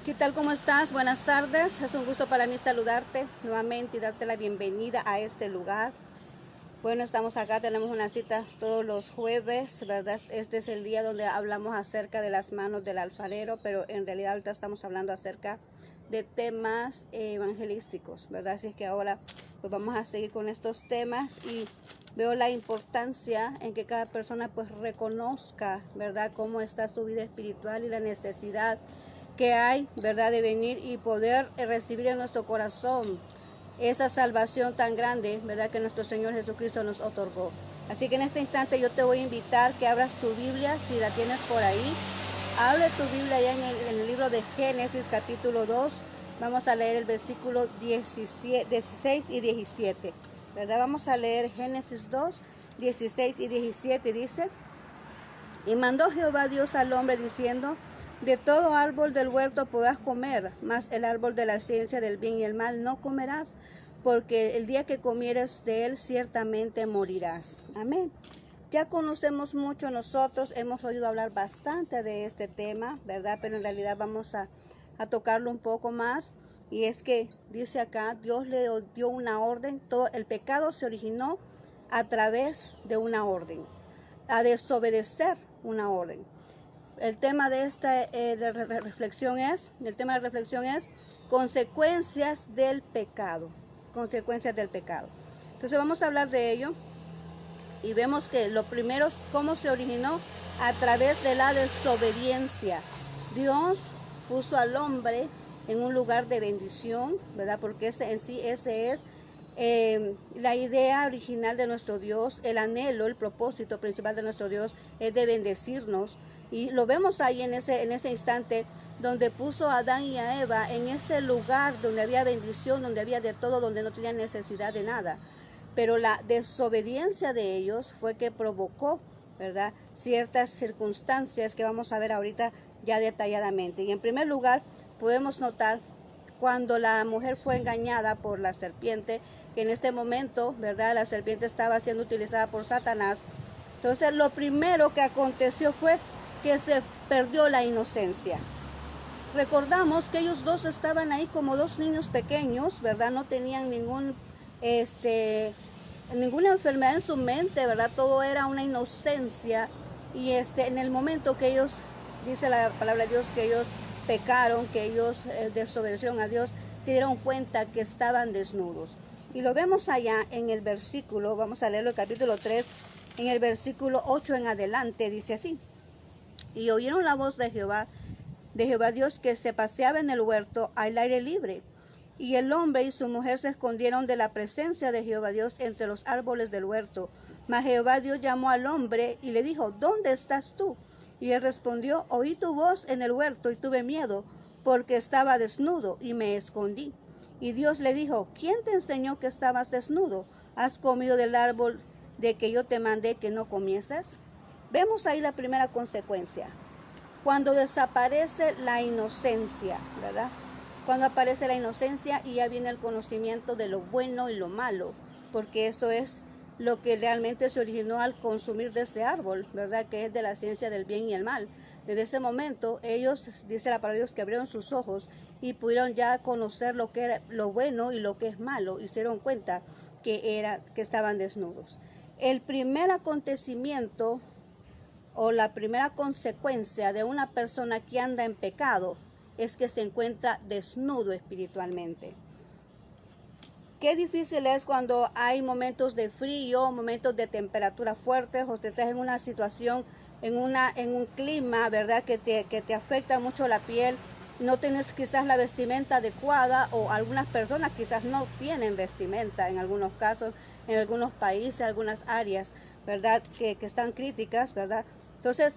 ¿Qué tal? ¿Cómo estás? Buenas tardes. Es un gusto para mí saludarte nuevamente y darte la bienvenida a este lugar. Bueno, estamos acá, tenemos una cita todos los jueves, ¿verdad? Este es el día donde hablamos acerca de las manos del alfarero, pero en realidad ahorita estamos hablando acerca de temas evangelísticos, ¿verdad? Así es que ahora pues vamos a seguir con estos temas y veo la importancia en que cada persona pues reconozca, ¿verdad?, cómo está su vida espiritual y la necesidad que hay, ¿verdad?, de venir y poder recibir en nuestro corazón esa salvación tan grande, ¿verdad?, que nuestro Señor Jesucristo nos otorgó. Así que en este instante yo te voy a invitar que abras tu Biblia, si la tienes por ahí. Abre tu Biblia ya en el libro de Génesis capítulo 2. Vamos a leer el versículo 16 y 17. ¿Verdad? Vamos a leer Génesis 2, 16 y 17. Dice: y mandó Jehová Dios al hombre diciendo: de todo árbol del huerto podrás comer, mas el árbol de la ciencia del bien y el mal no comerás, porque el día que comieres de él ciertamente morirás. Amén. Ya conocemos mucho nosotros, hemos oído hablar bastante de este tema, ¿verdad? Pero en realidad vamos a tocarlo un poco más. Y es que dice acá, Dios le dio una orden, todo el pecado se originó a través de una orden, a desobedecer una orden. El tema de esta reflexión es consecuencias del pecado. Consecuencias del pecado. Entonces vamos a hablar de ello y vemos que lo primero es cómo se originó a través de la desobediencia. Dios puso al hombre en un lugar de bendición, ¿verdad? Porque ese es la idea original de nuestro Dios, el anhelo, el propósito principal de nuestro Dios es de bendecirnos. Y lo vemos ahí en ese instante donde puso a Adán y a Eva en ese lugar donde había bendición, donde había de todo, donde no tenían necesidad de nada. Pero la desobediencia de ellos fue que provocó, ¿verdad?, ciertas circunstancias que vamos a ver ahorita ya detalladamente. Y en primer lugar, podemos notar cuando la mujer fue engañada por la serpiente, que en este momento, ¿verdad?, la serpiente estaba siendo utilizada por Satanás. Entonces, lo primero que aconteció fue que se perdió la inocencia. Recordamos que ellos dos estaban ahí como dos niños pequeños, ¿verdad? No tenían ninguna enfermedad en su mente, ¿verdad? Todo era una inocencia. Y en el momento que ellos, dice la palabra de Dios, que ellos pecaron, que ellos desobedecieron a Dios, se dieron cuenta que estaban desnudos. Y lo vemos allá en el versículo, vamos a leerlo el capítulo 3, en el versículo 8 en adelante, dice así: y oyeron la voz de Jehová Dios, que se paseaba en el huerto al aire libre. Y el hombre y su mujer se escondieron de la presencia de Jehová Dios entre los árboles del huerto. Mas Jehová Dios llamó al hombre y le dijo: ¿dónde estás tú? Y él respondió: oí tu voz en el huerto y tuve miedo, porque estaba desnudo y me escondí. Y Dios le dijo: ¿quién te enseñó que estabas desnudo? ¿Has comido del árbol de que yo te mandé que no comieses? Vemos ahí la primera consecuencia. Cuando desaparece la inocencia, ¿verdad? Cuando aparece la inocencia y ya viene el conocimiento de lo bueno y lo malo, porque eso es lo que realmente se originó al consumir de ese árbol, ¿verdad? Que es de la ciencia del bien y el mal. Desde ese momento ellos, dice la palabra de Dios, que abrieron sus ojos y pudieron ya conocer lo que era lo bueno y lo que es malo, y se dieron cuenta que estaban desnudos. El primer acontecimiento o la primera consecuencia de una persona que anda en pecado es que se encuentra desnudo espiritualmente. Qué difícil es cuando hay momentos de frío, momentos de temperatura fuerte, o te estás en una situación, en un clima, ¿verdad?, que te afecta mucho la piel. No tienes quizás la vestimenta adecuada, o algunas personas quizás no tienen vestimenta en algunos casos, en algunos países, algunas áreas, ¿verdad?, que están críticas, ¿verdad? Entonces,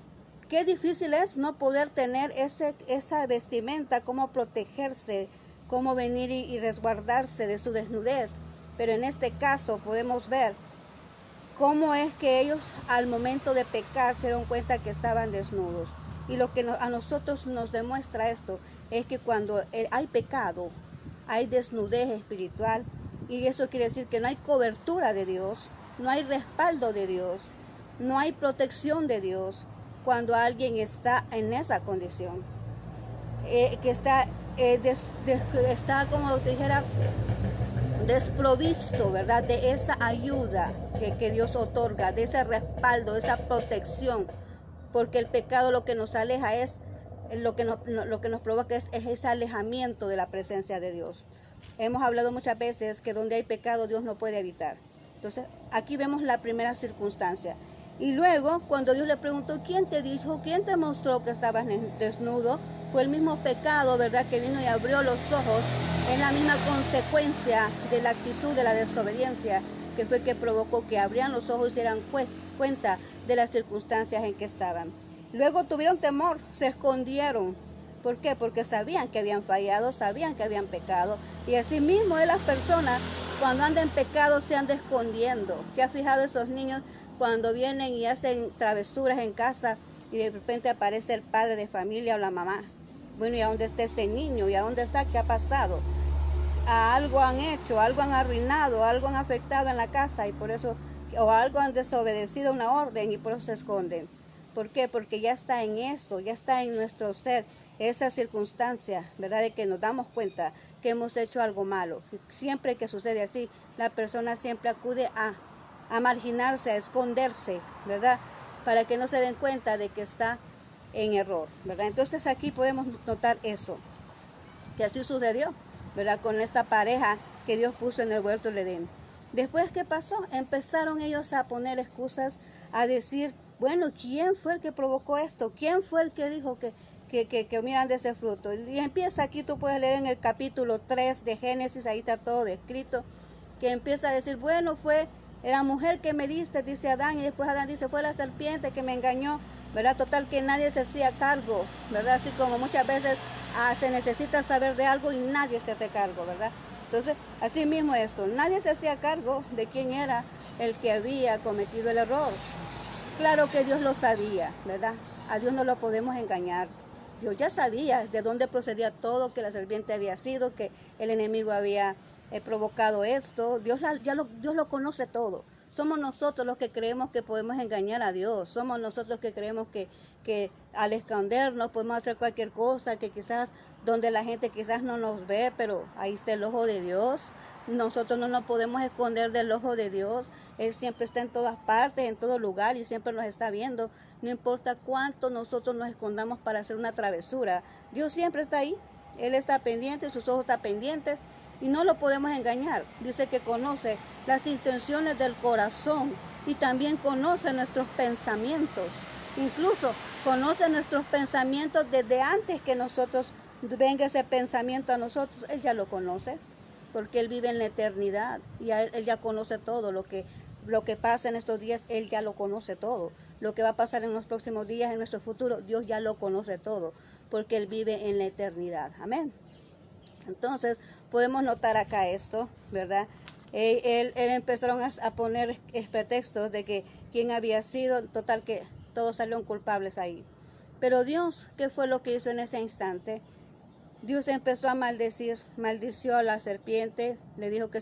qué difícil es no poder tener esa vestimenta, cómo protegerse, cómo venir y resguardarse de su desnudez. Pero en este caso podemos ver cómo es que ellos al momento de pecar se dieron cuenta que estaban desnudos. Y lo que a nosotros nos demuestra esto es que cuando hay pecado, hay desnudez espiritual, y eso quiere decir que no hay cobertura de Dios, no hay respaldo de Dios, no hay protección de Dios cuando alguien está en esa condición. está como te dijera, desprovisto, ¿verdad? De esa ayuda que Dios otorga, de ese respaldo, de esa protección, porque el pecado lo que nos aleja es, lo que nos provoca es ese alejamiento de la presencia de Dios. Hemos hablado muchas veces que donde hay pecado Dios no puede habitar. Entonces, aquí vemos la primera circunstancia. Y luego, cuando Dios le preguntó, ¿quién te dijo, quién te mostró que estabas desnudo? Fue el mismo pecado, ¿verdad?, que vino y abrió los ojos. Es la misma consecuencia de la actitud de la desobediencia, que fue que provocó que abrían los ojos y se dieran cuenta de las circunstancias en que estaban. Luego tuvieron temor, se escondieron. ¿Por qué? Porque sabían que habían fallado, sabían que habían pecado. Y así mismo de las personas, cuando andan en pecado, se andan escondiendo. ¿Qué ha fijado esos niños cuando vienen y hacen travesuras en casa y de repente aparece el padre de familia o la mamá? Bueno, ¿y a dónde está ese niño? ¿Y a dónde está? ¿Qué ha pasado? A algo han hecho, algo han arruinado, algo han afectado en la casa y por eso, o algo han desobedecido una orden y por eso se esconden. ¿Por qué? Porque ya está en eso, ya está en nuestro ser esa circunstancia, ¿verdad? De que nos damos cuenta que hemos hecho algo malo. Siempre que sucede así, la persona siempre acude a marginarse, a esconderse, ¿verdad? Para que no se den cuenta de que está en error, ¿verdad? Entonces aquí podemos notar eso, que así sucedió, ¿verdad? Con esta pareja que Dios puso en el huerto del Edén. Después, ¿qué pasó? Empezaron ellos a poner excusas, a decir, bueno, ¿quién fue el que provocó esto? ¿Quién fue el que dijo que comieran de ese fruto? Y empieza aquí, tú puedes leer en el capítulo 3 de Génesis, ahí está todo descrito, que empieza a decir, bueno, fue la mujer que me diste, dice Adán, y después Adán dice, fue la serpiente que me engañó, ¿verdad? Total que nadie se hacía cargo, ¿verdad? Así como muchas veces se necesita saber de algo y nadie se hace cargo, ¿verdad? Entonces, así mismo esto, nadie se hacía cargo de quién era el que había cometido el error. Claro que Dios lo sabía, ¿verdad? A Dios no lo podemos engañar. Dios ya sabía de dónde procedía todo, que la serpiente había sido, que el enemigo había provocado esto. Dios lo conoce todo. Somos nosotros los que creemos que podemos engañar a Dios. Somos nosotros los que creemos que al escondernos podemos hacer cualquier cosa, que quizás donde la gente quizás no nos ve, pero ahí está el ojo de Dios. Nosotros no nos podemos esconder del ojo de Dios. Él siempre está en todas partes, en todo lugar y siempre nos está viendo. No importa cuánto nosotros nos escondamos para hacer una travesura. Dios siempre está ahí. Él está pendiente, sus ojos están pendientes y no lo podemos engañar. Dice que conoce las intenciones del corazón y también conoce nuestros pensamientos. Incluso conoce nuestros pensamientos desde antes que nosotros venga ese pensamiento a nosotros. Él ya lo conoce porque Él vive en la eternidad y Él ya conoce todo lo que pasa en estos días. Él ya lo conoce todo. Lo que va a pasar en los próximos días, en nuestro futuro, Dios ya lo conoce todo porque Él vive en la eternidad. Entonces podemos notar acá esto, ¿verdad? Él empezaron a poner pretextos de que quién había sido, total que todos salieron culpables ahí. Pero Dios, ¿qué fue lo que hizo en ese instante? Dios empezó a maldecir, maldició a la serpiente, le dijo que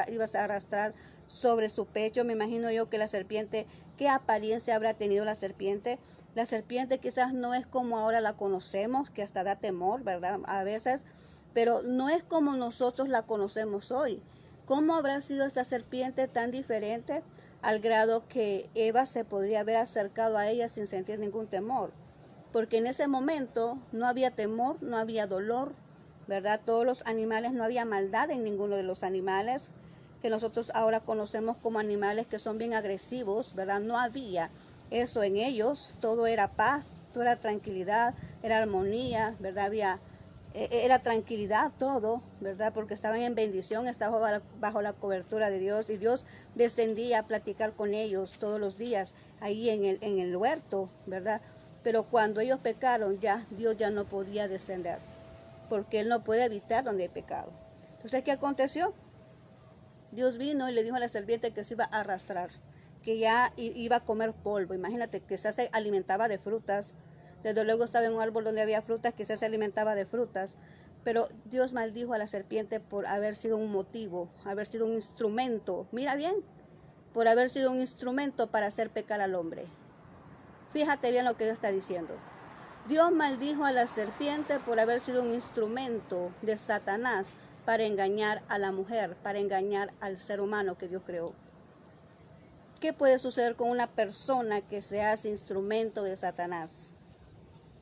iba a arrastrar sobre su pecho. Me imagino yo que la serpiente, ¿qué apariencia habrá tenido la serpiente? La serpiente quizás no es como ahora la conocemos, que hasta da temor, ¿verdad? A veces, pero no es como nosotros la conocemos hoy. ¿Cómo habrá sido esa serpiente tan diferente al grado que Eva se podría haber acercado a ella sin sentir ningún temor? Porque en ese momento no había temor, no había dolor, ¿verdad? Todos los animales, no había maldad en ninguno de los animales que nosotros ahora conocemos como animales que son bien agresivos, ¿verdad? No había eso en ellos, todo era paz, todo era tranquilidad, era armonía, ¿verdad? Era tranquilidad todo, ¿verdad? Porque estaban en bendición, estaban bajo la cobertura de Dios y Dios descendía a platicar con ellos todos los días ahí en el huerto, ¿verdad? Pero cuando ellos pecaron, ya Dios ya no podía descender, porque Él no puede evitar donde hay pecado. Entonces, ¿qué aconteció? Dios vino y le dijo a la serpiente que se iba a arrastrar, que ya iba a comer polvo. Imagínate, quizás se alimentaba de frutas. Desde luego estaba en un árbol donde había frutas, quizás se alimentaba de frutas. Pero Dios maldijo a la serpiente por haber sido un motivo, haber sido un instrumento. Mira bien, por haber sido un instrumento para hacer pecar al hombre. Fíjate bien lo que Dios está diciendo. Dios maldijo a la serpiente por haber sido un instrumento de Satanás para engañar a la mujer, para engañar al ser humano que Dios creó. ¿Qué puede suceder con una persona que se hace instrumento de Satanás?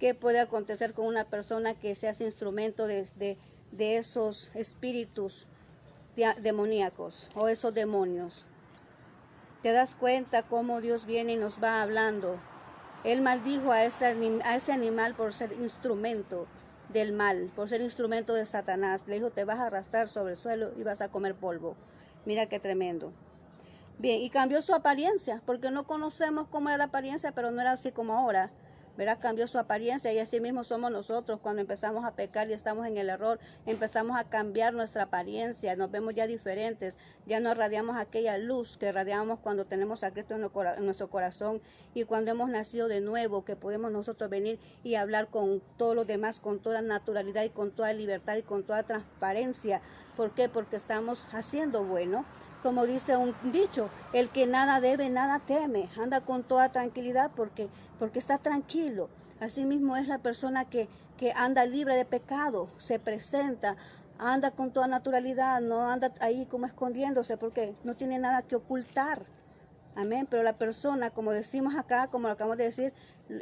¿Qué puede acontecer con una persona que se hace instrumento de esos espíritus demoníacos o esos demonios? ¿Te das cuenta cómo Dios viene y nos va hablando? Él maldijo a ese animal por ser instrumento del mal, por ser instrumento de Satanás. Le dijo, te vas a arrastrar sobre el suelo y vas a comer polvo. Mira qué tremendo. Bien, y cambió su apariencia, porque no conocemos cómo era la apariencia, pero no era así como ahora. ¿Verdad? Cambió su apariencia y así mismo somos nosotros cuando empezamos a pecar y estamos en el error, empezamos a cambiar nuestra apariencia, nos vemos ya diferentes, ya no irradiamos aquella luz que irradiamos cuando tenemos a Cristo en nuestro corazón y cuando hemos nacido de nuevo, que podemos nosotros venir y hablar con todos los demás con toda naturalidad y con toda libertad y con toda transparencia. ¿Por qué? Porque estamos haciendo bueno. Como dice un dicho, el que nada debe, nada teme. Anda con toda tranquilidad porque está tranquilo. Asimismo es la persona que anda libre de pecado, se presenta, anda con toda naturalidad, no anda ahí como escondiéndose porque no tiene nada que ocultar. Amén. Pero la persona, como decimos acá, como lo acabamos de decir,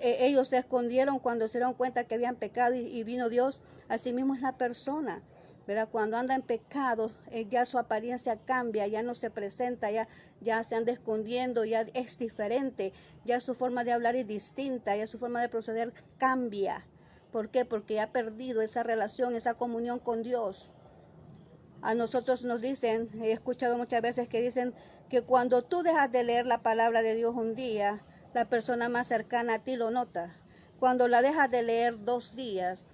ellos se escondieron cuando se dieron cuenta que habían pecado y vino Dios. Asimismo es la persona. ¿Verdad? Cuando anda en pecado, ya su apariencia cambia, ya no se presenta, ya se anda escondiendo, ya es diferente, ya su forma de hablar es distinta, ya su forma de proceder cambia. ¿Por qué? Porque ha perdido esa relación, esa comunión con Dios. A nosotros nos dicen, he escuchado muchas veces que dicen que cuando tú dejas de leer la palabra de Dios un día, la persona más cercana a ti lo nota. Cuando la dejas de leer 2 días,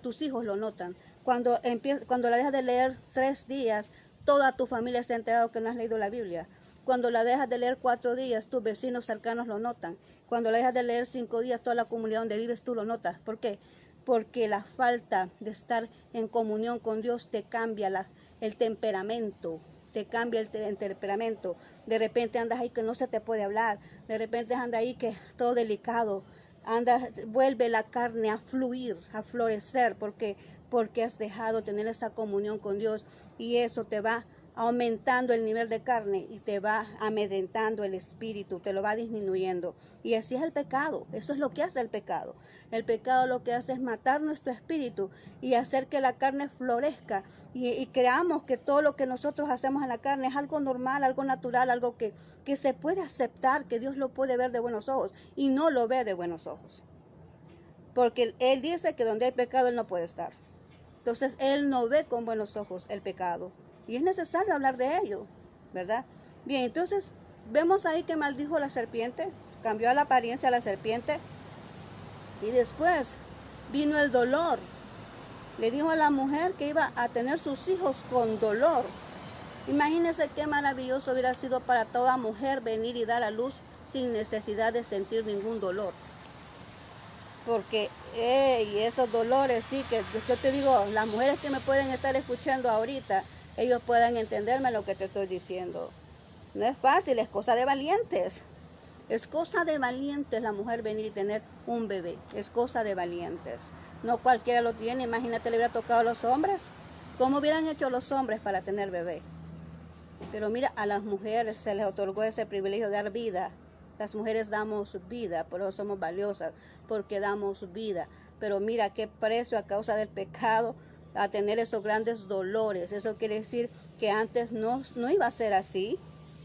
tus hijos lo notan. Cuando la dejas de leer 3 días, toda tu familia se ha enterado que no has leído la Biblia. Cuando la dejas de leer 4 días, tus vecinos cercanos lo notan. Cuando la dejas de leer 5 días, toda la comunidad donde vives tú lo notas. ¿Por qué? Porque la falta de estar en comunión con Dios te cambia el temperamento. Te cambia el temperamento. De repente andas ahí que no se te puede hablar. De repente andas ahí que todo delicado. Vuelve la carne a fluir, a florecer, porque has dejado tener esa comunión con Dios y eso te va aumentando el nivel de carne y te va amedrentando el espíritu, te lo va disminuyendo. Y así es el pecado, eso es lo que hace el pecado. El pecado lo que hace es matar nuestro espíritu y hacer que la carne florezca y creamos que todo lo que nosotros hacemos en la carne es algo normal, algo natural, algo que se puede aceptar, que Dios lo puede ver de buenos ojos y no lo ve de buenos ojos. Porque Él dice que donde hay pecado Él no puede estar. Entonces Él no ve con buenos ojos el pecado. Y es necesario hablar de ello, ¿verdad? Bien, entonces vemos ahí que maldijo la serpiente, cambió la apariencia de la serpiente. Y después vino el dolor. Le dijo a la mujer que iba a tener sus hijos con dolor. Imagínense qué maravilloso hubiera sido para toda mujer venir y dar a luz sin necesidad de sentir ningún dolor. Porque y esos dolores, sí, que yo te digo, las mujeres que me pueden estar escuchando ahorita, ellos puedan entenderme lo que te estoy diciendo. No es fácil, es cosa de valientes. Es cosa de valientes la mujer venir y tener un bebé. Es cosa de valientes. No cualquiera lo tiene. Imagínate, le hubiera tocado a los hombres. ¿Cómo hubieran hecho los hombres para tener bebé? Pero mira, a las mujeres se les otorgó ese privilegio de dar vida. Las mujeres damos vida, por eso somos valiosas, porque damos vida. Pero mira qué precio a causa del pecado a tener esos grandes dolores. Eso quiere decir que antes no iba a ser así.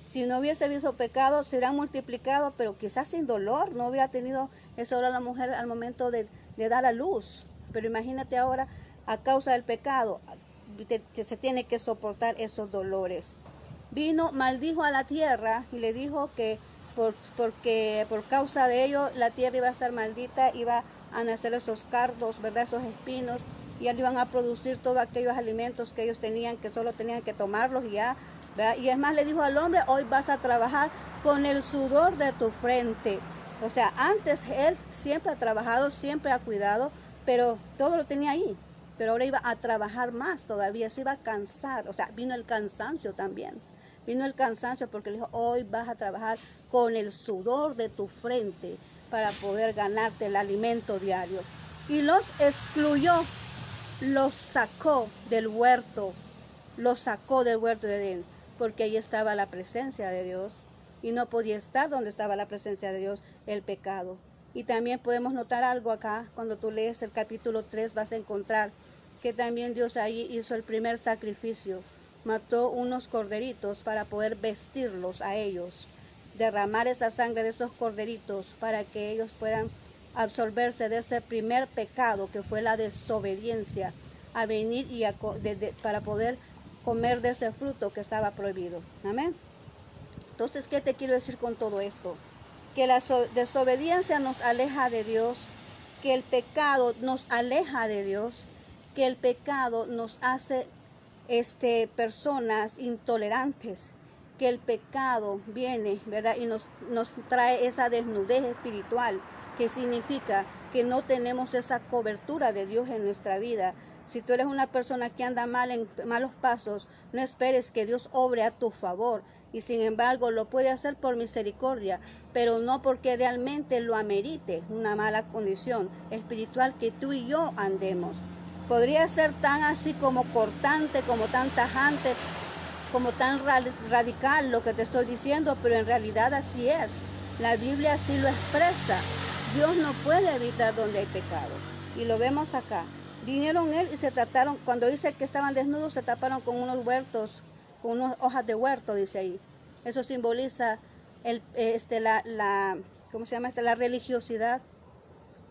Si no hubiese habido pecado, se hubieran multiplicado, pero quizás sin dolor. No hubiera tenido esa hora la mujer al momento de dar a luz. Pero imagínate ahora, a causa del pecado, se tiene que soportar esos dolores. Vino, maldijo a la tierra y le dijo que porque por causa de ello la tierra iba a ser maldita, iba a nacer esos cardos, ¿verdad? Esos espinos, y ya iban a producir todos aquellos alimentos que ellos tenían, que solo tenían que tomarlos y ya, ¿verdad? Y es más, le dijo al hombre, hoy vas a trabajar con el sudor de tu frente. O sea, antes él siempre ha trabajado, siempre ha cuidado, pero todo lo tenía ahí. Pero ahora iba a trabajar más todavía, se iba a cansar, o sea, vino el cansancio también. Vino el cansancio porque le dijo, hoy vas a trabajar con el sudor de tu frente para poder ganarte el alimento diario. Y los excluyó, los sacó del huerto de Edén, porque ahí estaba la presencia de Dios. Y no podía estar donde estaba la presencia de Dios el pecado. Y también podemos notar algo acá, cuando tú lees el capítulo 3 vas a encontrar que también Dios ahí hizo el primer sacrificio. Mató unos corderitos para poder vestirlos a ellos, derramar esa sangre de esos corderitos para que ellos puedan absorberse de ese primer pecado que fue la desobediencia, a venir y para poder comer de ese fruto que estaba prohibido. Amén. Entonces, ¿qué te quiero decir con todo esto? Que la desobediencia nos aleja de Dios, que el pecado nos aleja de Dios, que el pecado nos hace personas intolerantes, que el pecado viene, ¿verdad? Y nos trae esa desnudez espiritual, que significa que no tenemos esa cobertura de Dios en nuestra vida. Si tú eres una persona que anda mal en malos pasos, no esperes que Dios obre a tu favor. Y sin embargo lo puede hacer por misericordia, pero no porque realmente lo amerite una mala condición espiritual que tú y yo andemos. Podría ser tan así como cortante, como tan tajante, como tan radical lo que te estoy diciendo, pero en realidad así es. La Biblia así lo expresa. Dios no puede evitar donde hay pecado. Y lo vemos acá. Vinieron él y se trataron, cuando dice que estaban desnudos, se taparon con unos huertos, con unas hojas de huerto, dice ahí. Eso simboliza ¿cómo se llama? La religiosidad.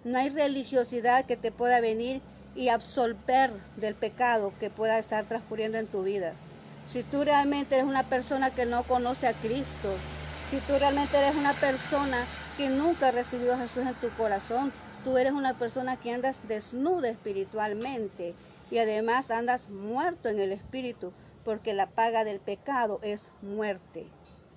No hay religiosidad que te pueda venir y absolver del pecado que pueda estar transcurriendo en tu vida. Si tú realmente eres una persona que no conoce a Cristo, si tú realmente eres una persona que nunca ha recibido a Jesús en tu corazón, tú eres una persona que andas desnuda espiritualmente y además andas muerto en el espíritu, porque la paga del pecado es muerte.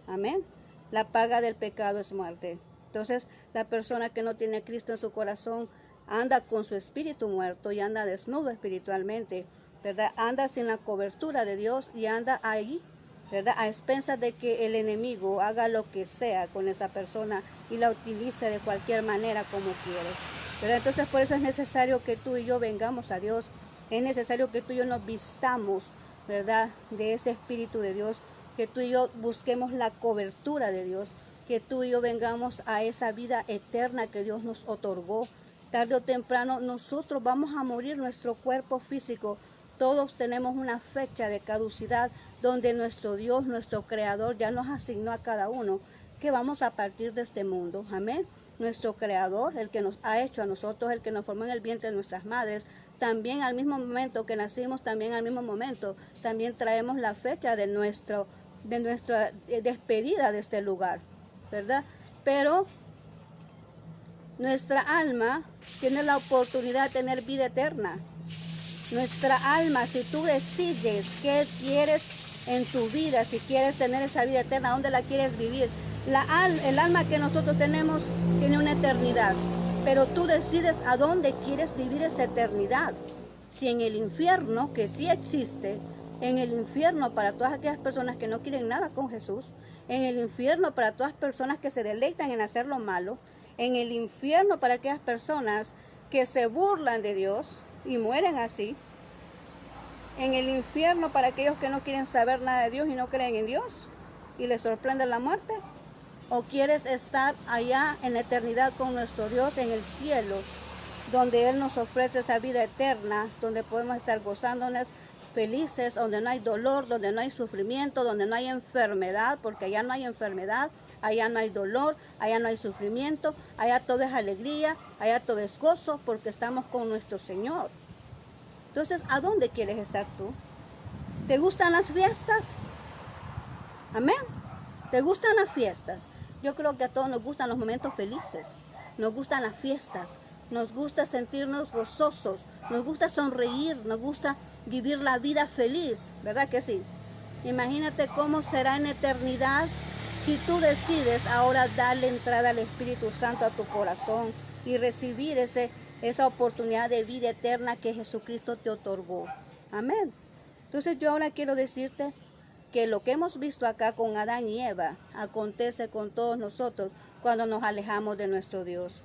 Amén. La paga del pecado es muerte. Entonces, la persona que no tiene a Cristo en su corazón anda con su espíritu muerto y anda desnudo espiritualmente, ¿verdad? Anda sin la cobertura de Dios y anda ahí, ¿verdad? A expensas de que el enemigo haga lo que sea con esa persona y la utilice de cualquier manera como quiere, ¿verdad? Entonces, por eso es necesario que tú y yo vengamos a Dios. Es necesario que tú y yo nos vistamos, ¿verdad? De ese espíritu de Dios, que tú y yo busquemos la cobertura de Dios, que tú y yo vengamos a esa vida eterna que Dios nos otorgó. Tarde o temprano nosotros vamos a morir, nuestro cuerpo físico. Todos tenemos una fecha de caducidad donde nuestro Dios, nuestro Creador, ya nos asignó a cada uno que vamos a partir de este mundo. Amén. Nuestro Creador, el que nos ha hecho a nosotros, el que nos formó en el vientre de nuestras madres, también al mismo momento que nacimos, también al mismo momento, también traemos la fecha de nuestra despedida de este lugar, ¿verdad? Pero nuestra alma tiene la oportunidad de tener vida eterna. Nuestra alma, si tú decides qué quieres en tu vida, si quieres tener esa vida eterna, ¿dónde la quieres vivir? El alma que nosotros tenemos tiene una eternidad, pero tú decides a dónde quieres vivir esa eternidad. Si en el infierno, que sí existe, en el infierno para todas aquellas personas que no quieren nada con Jesús, en el infierno para todas personas que se deleitan en hacer lo malo, en el infierno para aquellas personas que se burlan de Dios y mueren así, en el infierno para aquellos que no quieren saber nada de Dios y no creen en Dios y les sorprende la muerte. ¿O quieres estar allá en la eternidad con nuestro Dios en el cielo, donde Él nos ofrece esa vida eterna, donde podemos estar gozándonos felices, donde no hay dolor, donde no hay sufrimiento, donde no hay enfermedad, porque allá no hay enfermedad, allá no hay dolor, allá no hay sufrimiento, allá todo es alegría, allá todo es gozo, porque estamos con nuestro Señor? Entonces, ¿a dónde quieres estar tú? ¿Te gustan las fiestas? Amén. ¿Te gustan las fiestas? Yo creo que a todos nos gustan los momentos felices, nos gustan las fiestas, nos gusta sentirnos gozosos, nos gusta sonreír, nos gusta vivir la vida feliz, ¿verdad que sí? Imagínate cómo será en eternidad si tú decides ahora darle entrada al Espíritu Santo a tu corazón y recibir esa oportunidad de vida eterna que Jesucristo te otorgó. Amén. Entonces yo ahora quiero decirte que lo que hemos visto acá con Adán y Eva acontece con todos nosotros cuando nos alejamos de nuestro Dios.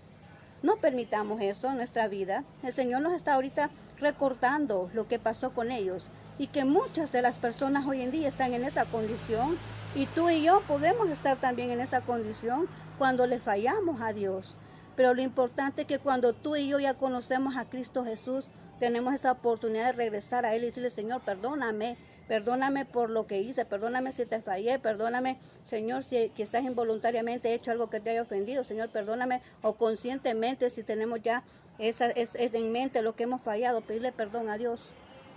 No permitamos eso en nuestra vida. El Señor nos está ahorita recordando lo que pasó con ellos y que muchas de las personas hoy en día están en esa condición y tú y yo podemos estar también en esa condición cuando le fallamos a Dios. Pero lo importante es que cuando tú y yo ya conocemos a Cristo Jesús, tenemos esa oportunidad de regresar a Él y decirle, Señor, perdóname. Perdóname por lo que hice, perdóname si te fallé, perdóname, Señor, si quizás involuntariamente he hecho algo que te haya ofendido, Señor, perdóname, o conscientemente si tenemos ya en mente lo que hemos fallado, pedirle perdón a Dios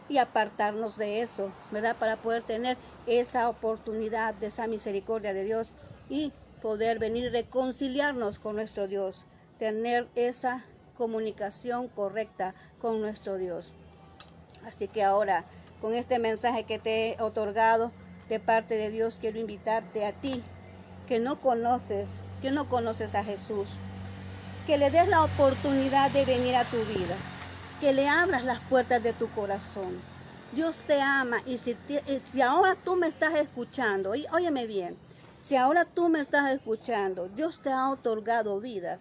y apartarnos de eso, ¿verdad? Para poder tener esa oportunidad de esa misericordia de Dios y poder venir y reconciliarnos con nuestro Dios, tener esa comunicación correcta con nuestro Dios. Así que ahora, con este mensaje que te he otorgado de parte de Dios, quiero invitarte a ti, que no conoces a Jesús, que le des la oportunidad de venir a tu vida, que le abras las puertas de tu corazón. Dios te ama y si ahora tú me estás escuchando, óyeme bien, si ahora tú me estás escuchando, Dios te ha otorgado vida,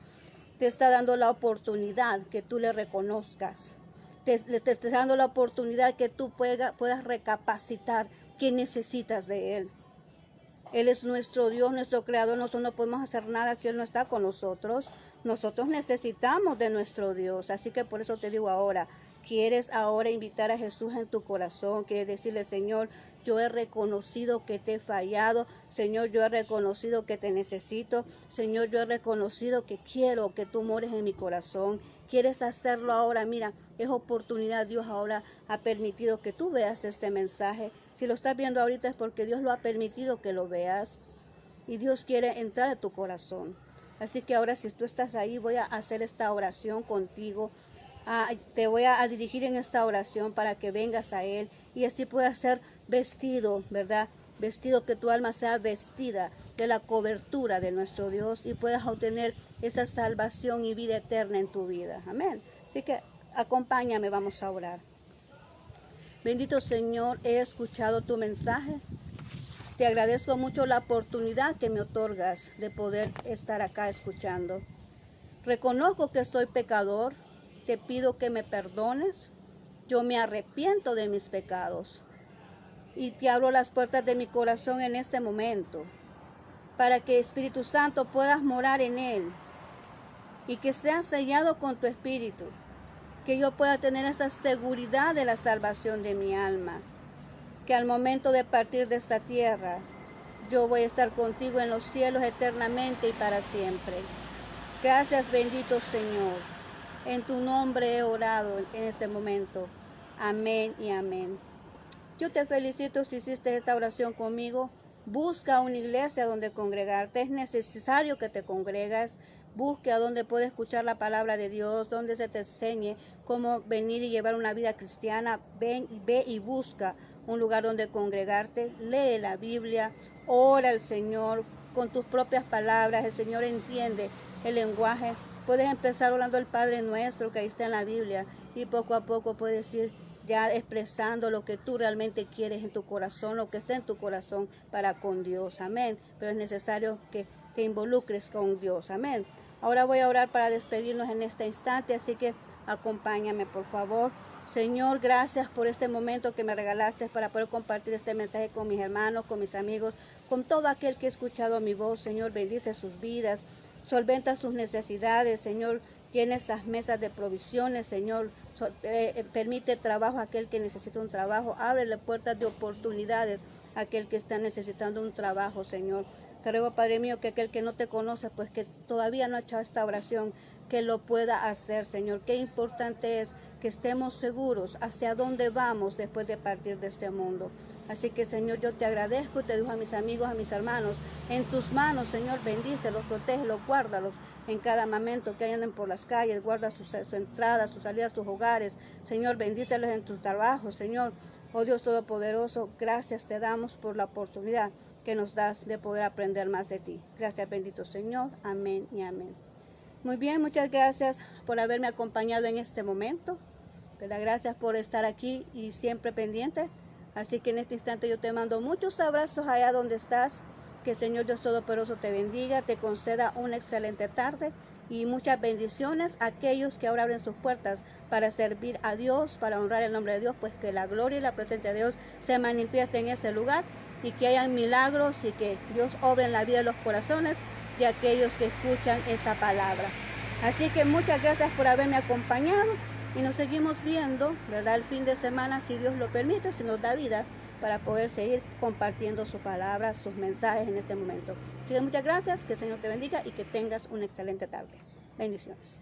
te está dando la oportunidad que tú le reconozcas. Te está dando la oportunidad que tú puedas recapacitar qué necesitas de Él. Él es nuestro Dios, nuestro Creador. Nosotros no podemos hacer nada si Él no está con nosotros. Nosotros necesitamos de nuestro Dios. Así que por eso te digo ahora, ¿quieres ahora invitar a Jesús en tu corazón? ¿Quieres decirle, Señor, yo he reconocido que te he fallado? Señor, yo he reconocido que te necesito. Señor, yo he reconocido que quiero que tú mores en mi corazón. ¿Quieres hacerlo ahora? Mira, es oportunidad. Dios ahora ha permitido que tú veas este mensaje. Si lo estás viendo ahorita es porque Dios lo ha permitido que lo veas. Y Dios quiere entrar a tu corazón. Así que ahora si tú estás ahí, voy a hacer esta oración contigo. Te voy a dirigir en esta oración para que vengas a Él y así puedas ser vestido, ¿verdad? Vestido, que tu alma sea vestida de la cobertura de nuestro Dios y puedas obtener esa salvación y vida eterna en tu vida. Amén. Así que acompáñame, vamos a orar. Bendito Señor, he escuchado tu mensaje. Te agradezco mucho la oportunidad que me otorgas de poder estar acá escuchando. Reconozco que soy pecador. Te pido que me perdones. Yo me arrepiento de mis pecados. Y te abro las puertas de mi corazón en este momento, para que Espíritu Santo puedas morar en él y que sea sellado con tu Espíritu, que yo pueda tener esa seguridad de la salvación de mi alma, que al momento de partir de esta tierra, yo voy a estar contigo en los cielos eternamente y para siempre. Gracias, bendito Señor. En tu nombre he orado en este momento. Amén y amén. Yo te felicito si hiciste esta oración conmigo. Busca una iglesia donde congregarte. Es necesario que te congregas. Busque a donde puedes escuchar la palabra de Dios, donde se te enseñe cómo venir y llevar una vida cristiana. Ve y busca un lugar donde congregarte. Lee la Biblia, ora al Señor con tus propias palabras. El Señor entiende el lenguaje. Puedes empezar orando al Padre Nuestro que ahí está en la Biblia y poco a poco puedes ir ya expresando lo que tú realmente quieres en tu corazón, lo que está en tu corazón para con Dios. Amén. Pero es necesario que te involucres con Dios. Amén. Ahora voy a orar para despedirnos en este instante, así que acompáñame, por favor. Señor, gracias por este momento que me regalaste para poder compartir este mensaje con mis hermanos, con mis amigos, con todo aquel que ha escuchado mi voz. Señor, bendice sus vidas, solventa sus necesidades, Señor. Tiene esas mesas de provisiones, Señor. Permite trabajo a aquel que necesita un trabajo. Ábrele puertas de oportunidades a aquel que está necesitando un trabajo, Señor. Te ruego, Padre mío, que aquel que no te conoce, pues que todavía no ha hecho esta oración, que lo pueda hacer, Señor. Qué importante es que estemos seguros hacia dónde vamos después de partir de este mundo. Así que, Señor, yo te agradezco y te dejo a mis amigos, a mis hermanos, en tus manos, Señor. Bendícelos, protégelos, guárdalos en cada momento que anden por las calles. Guarda su entrada, su salida, sus hogares. Señor, bendícelos en tus trabajos, Señor. Oh Dios Todopoderoso, gracias te damos por la oportunidad que nos das de poder aprender más de ti. Gracias, bendito Señor. Amén y amén. Muy bien, muchas gracias por haberme acompañado en este momento. Gracias por estar aquí y siempre pendiente. Así que en este instante yo te mando muchos abrazos allá donde estás. Que el Señor Dios Todopoderoso te bendiga, te conceda una excelente tarde y muchas bendiciones a aquellos que ahora abren sus puertas para servir a Dios, para honrar el nombre de Dios, pues que la gloria y la presencia de Dios se manifieste en ese lugar y que hayan milagros y que Dios obre en la vida de los corazones de aquellos que escuchan esa palabra. Así que muchas gracias por haberme acompañado y nos seguimos viendo, ¿verdad? El fin de semana, si Dios lo permite, si nos da vida, para poder seguir compartiendo su palabra, sus mensajes en este momento. Así que muchas gracias, que el Señor te bendiga y que tengas una excelente tarde. Bendiciones.